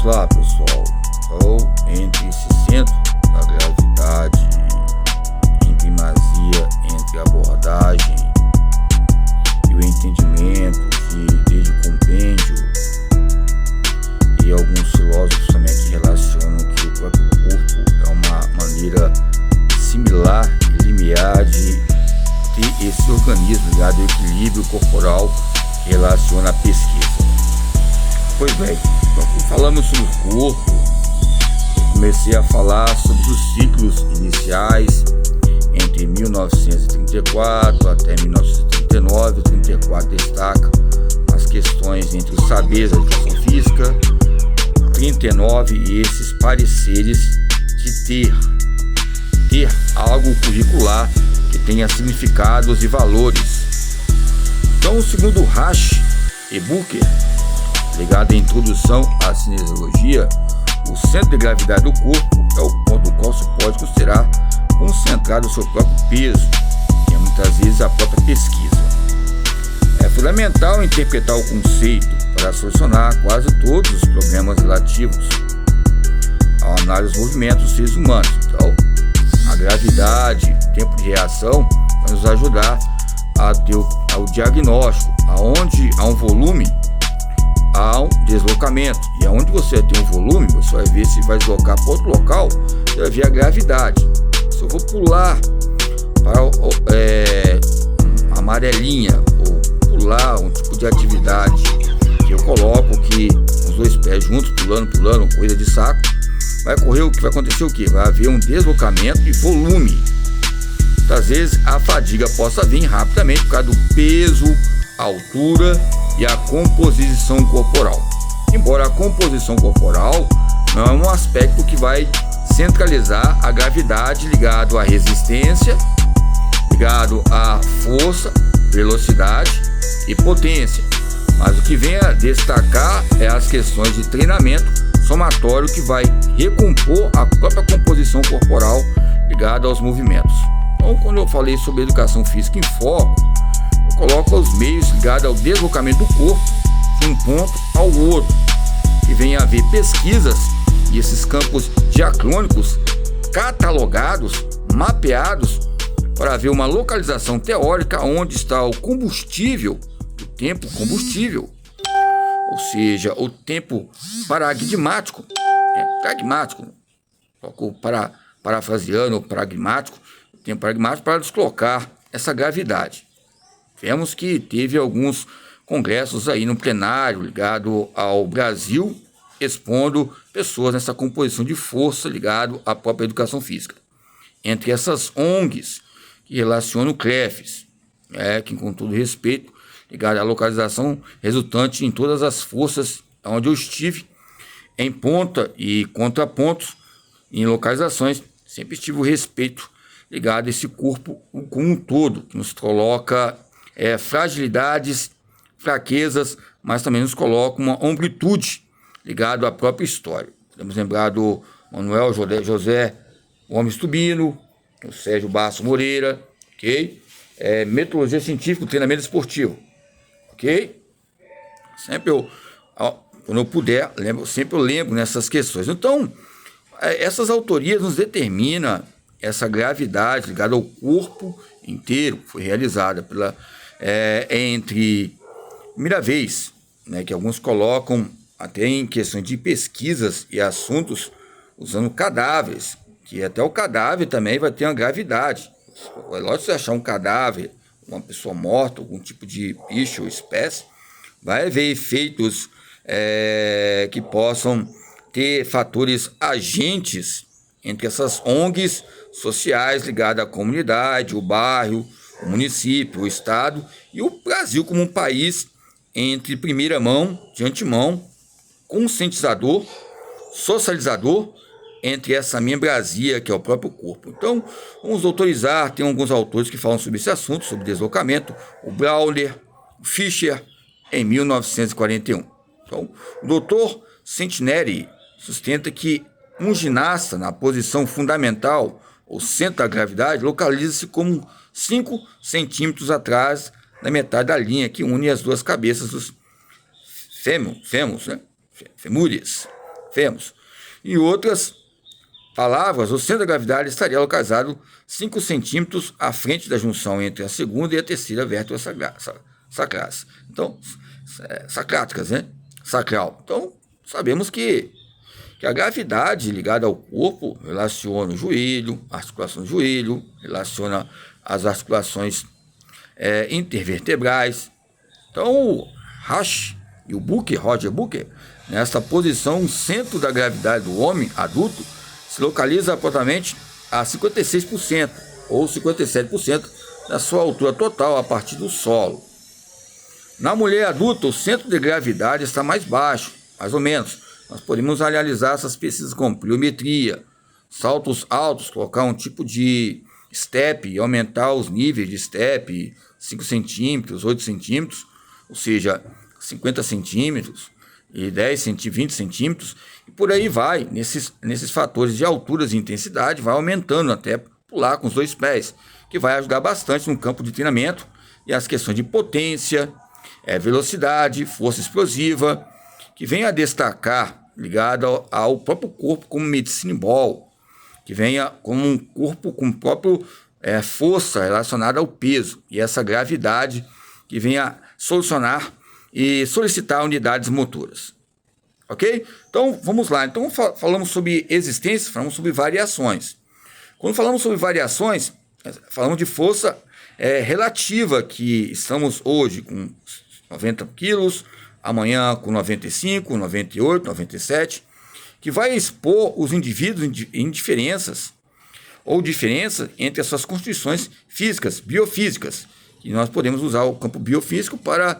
lá, pessoal. Ou entre esse centro da gravidade, em primazia entre a abordagem e o entendimento desde o compêndio, e alguns filósofos também que relacionam que o próprio corpo é uma maneira similar e limiar de ter esse organismo ligado ao equilíbrio corporal que relaciona a pesquisa. Pois bem, falamos sobre o corpo, comecei a falar sobre os ciclos iniciais entre 1934 até 1939. O 34 destaca as questões entre os saberes da educação física, 39 e esses pareceres de ter algo curricular que tenha significados e valores. Então, segundo Rasch e Booker, ligado à introdução à cinesiologia, o centro de gravidade do corpo é o ponto do qual se pode considerar concentrado o seu próprio peso, que é muitas vezes a própria pesquisa. É fundamental interpretar o conceito para solucionar quase todos os problemas relativos ao análise dos movimentos dos seres humanos. Então, a gravidade, o tempo de reação, vai nos ajudar ao diagnóstico. Aonde há um volume, há um deslocamento, e aonde você tem um volume, você vai ver se vai deslocar para outro local, você vai ver a gravidade. Se eu vou pular para a amarelinha, ou pular um tipo de atividade que eu coloco que os dois pés juntos, pulando, coisa de saco, vai acontecer o quê? Vai haver um deslocamento e volume. Muitas vezes a fadiga possa vir rapidamente por causa do peso, a altura e a composição corporal. Embora a composição corporal não é um aspecto que vai centralizar a gravidade ligado à resistência, ligado à força, velocidade e potência. Mas o que vem a destacar é as questões de treinamento somatório que vai recompor a própria composição corporal ligada aos movimentos. Então, quando eu falei sobre educação física em foco, eu coloco os meios ligados ao deslocamento do corpo de um ponto ao outro, e vem a haver pesquisas e esses campos diacrônicos catalogados, mapeados, para ver uma localização teórica onde está o combustível, o tempo combustível, ou seja, o tempo paradigmático, pragmático, parafraseando, pragmático, o tempo pragmático para deslocar essa gravidade. Vemos que teve alguns congressos aí no plenário ligado ao Brasil, expondo pessoas nessa composição de força ligado à própria educação física. Entre essas ONGs que relacionam o CREFES, que com todo respeito, ligado à localização resultante em todas as forças onde eu estive, em ponta e contrapontos, em localizações, sempre tive o respeito ligado a esse corpo como um todo, que nos coloca fragilidades, fraquezas, mas também nos coloca uma amplitude ligado à própria história. Podemos lembrar do Manuel José Gomes Tubino, o Sérgio Basso Moreira, ok? Metodologia científica, treinamento esportivo, ok? Sempre quando eu puder, sempre eu lembro nessas questões. Então, essas autorias nos determinam essa gravidade ligada ao corpo inteiro, foi realizada primeira vez, que alguns colocam até em questões de pesquisas e assuntos usando cadáveres, que até o cadáver também vai ter uma gravidade. É lógico que você achar um cadáver, uma pessoa morta, algum tipo de bicho ou espécie, vai haver efeitos que possam ter fatores agentes entre essas ONGs sociais ligadas à comunidade, o bairro, o município, o estado e o Brasil como um país entre primeira mão, de antemão, conscientizador, socializador entre essa membrazia que é o próprio corpo. Então, vamos autorizar, tem alguns autores que falam sobre esse assunto, sobre deslocamento, o Brauner, o Fischer, em 1941. Então, o Dr. Centineri sustenta que um ginasta na posição fundamental, ou centro da gravidade, localiza-se como 5 centímetros atrás da metade da linha que une as duas cabeças dos femúres, fêmur. Em outras palavras, o centro da gravidade estaria localizado 5 centímetros à frente da junção entre a segunda e a terceira vértebra sacrais. Então, sacráticas, né? Sacral. Então, sabemos que a gravidade ligada ao corpo relaciona o joelho, a articulação do joelho, relaciona as articulações intervertebrais. Então, o Rasch e o Roger Booker, nessa posição, o centro da gravidade do homem adulto se localiza aproximadamente a 56% ou 57% da sua altura total a partir do solo. Na mulher adulta, o centro de gravidade está mais baixo, mais ou menos. Nós podemos realizar essas pesquisas com pliometria, saltos altos, colocar um tipo de step e aumentar os níveis de step, 5 centímetros, 8 centímetros, ou seja, 50 centímetros, e 10 centímetros, 20 centímetros, e por aí vai, nesses fatores de alturas e intensidade, vai aumentando até pular com os 2 pés, que vai ajudar bastante no campo de treinamento e as questões de potência, velocidade, força explosiva, que vem a destacar, ligado ao próprio corpo como medicine ball, que venha como um corpo com próprio força relacionada ao peso, e essa gravidade que venha solucionar e solicitar unidades motoras. Ok? Então, vamos lá. Então, falamos sobre existência, falamos sobre variações. Quando falamos sobre variações, falamos de força relativa, que estamos hoje com 90 quilos, amanhã com 95, 98, 97, que vai expor os indivíduos em diferenças ou diferença entre as suas constituições físicas, biofísicas, e nós podemos usar o campo biofísico para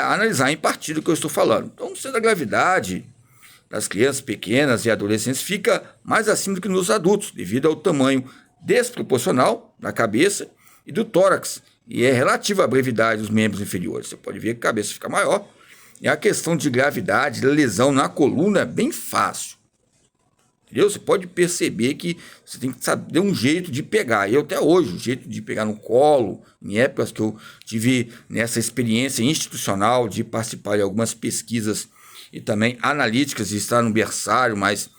analisar em partir do que eu estou falando. Então, o centro da gravidade das crianças pequenas e adolescentes fica mais acima do que nos adultos, devido ao tamanho desproporcional da cabeça e do tórax, e é relativo à brevidade dos membros inferiores. Você pode ver que a cabeça fica maior, e a questão de gravidade, lesão na coluna é bem fácil. Entendeu? Você pode perceber que você tem que saber um jeito de pegar. Eu até hoje, o jeito de pegar no colo, em épocas que eu tive nessa experiência institucional de participar de algumas pesquisas e também analíticas, de estar no berçário, mas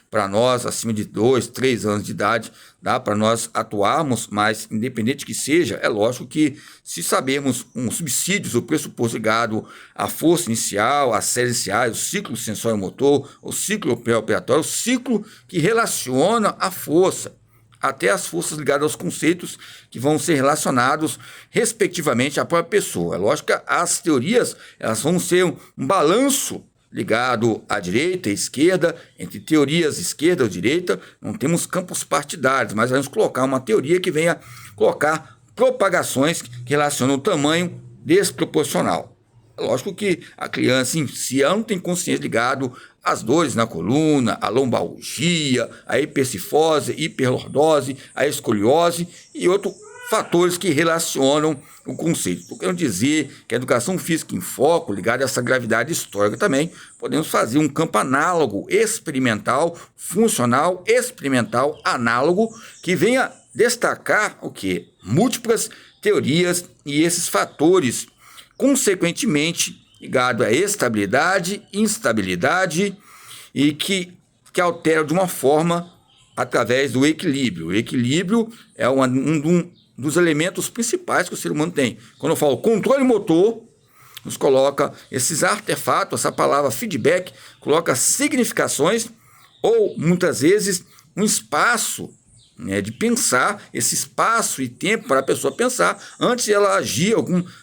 para nós, acima de 2, 3 anos de idade, dá para nós atuarmos, mas independente que seja, é lógico que se sabemos uns subsídios, o pressuposto ligado à força inicial, às séries iniciais, o ciclo sensório-motor, o ciclo pré-operatório, o ciclo que relaciona a força, até as forças ligadas aos conceitos que vão ser relacionados respectivamente à própria pessoa. É lógico que as teorias elas vão ser um balanço ligado à direita e esquerda, entre teorias esquerda ou direita, não temos campos partidários, mas vamos colocar uma teoria que venha colocar propagações que relacionam o tamanho desproporcional. É lógico que a criança em si não tem consciência ligado às dores na coluna, à lombalgia, à hipercifose, hiperlordose, à escoliose e outros fatores que relacionam o conceito. Estou querendo dizer que a educação física em foco, ligada a essa gravidade histórica também, podemos fazer um campo análogo, experimental, funcional, experimental, análogo, que venha destacar o quê? Múltiplas teorias e esses fatores, consequentemente, ligado à estabilidade, instabilidade e que alteram de uma forma através do equilíbrio. O equilíbrio é um dos elementos principais que o ser humano tem. Quando eu falo controle motor, nos coloca esses artefatos, essa palavra feedback, coloca significações ou, muitas vezes, um espaço de pensar, esse espaço e tempo para a pessoa pensar antes de ela agir,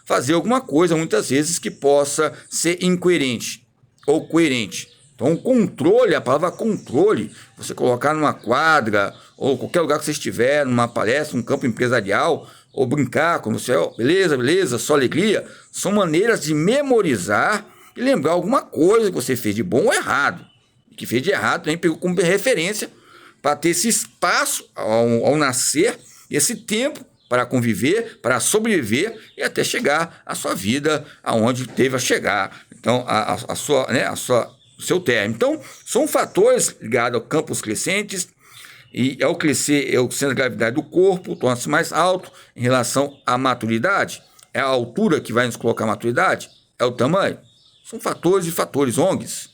fazer alguma coisa, muitas vezes, que possa ser incoerente ou coerente. Então, controle, a palavra controle, você colocar numa quadra ou qualquer lugar que você estiver, numa palestra, num campo empresarial, ou brincar, como você, beleza, só alegria, são maneiras de memorizar e lembrar alguma coisa que você fez de bom ou errado. E que fez de errado também pegou como referência para ter esse espaço ao nascer, esse tempo para conviver, para sobreviver e até chegar à sua vida aonde teve a chegar. Então, o seu término. Então, são fatores ligados a campos crescentes, e ao crescer, o centro de gravidade do corpo torna-se mais alto em relação à maturidade. É a altura que vai nos colocar a maturidade? É o tamanho? São fatores e fatores, ONGs.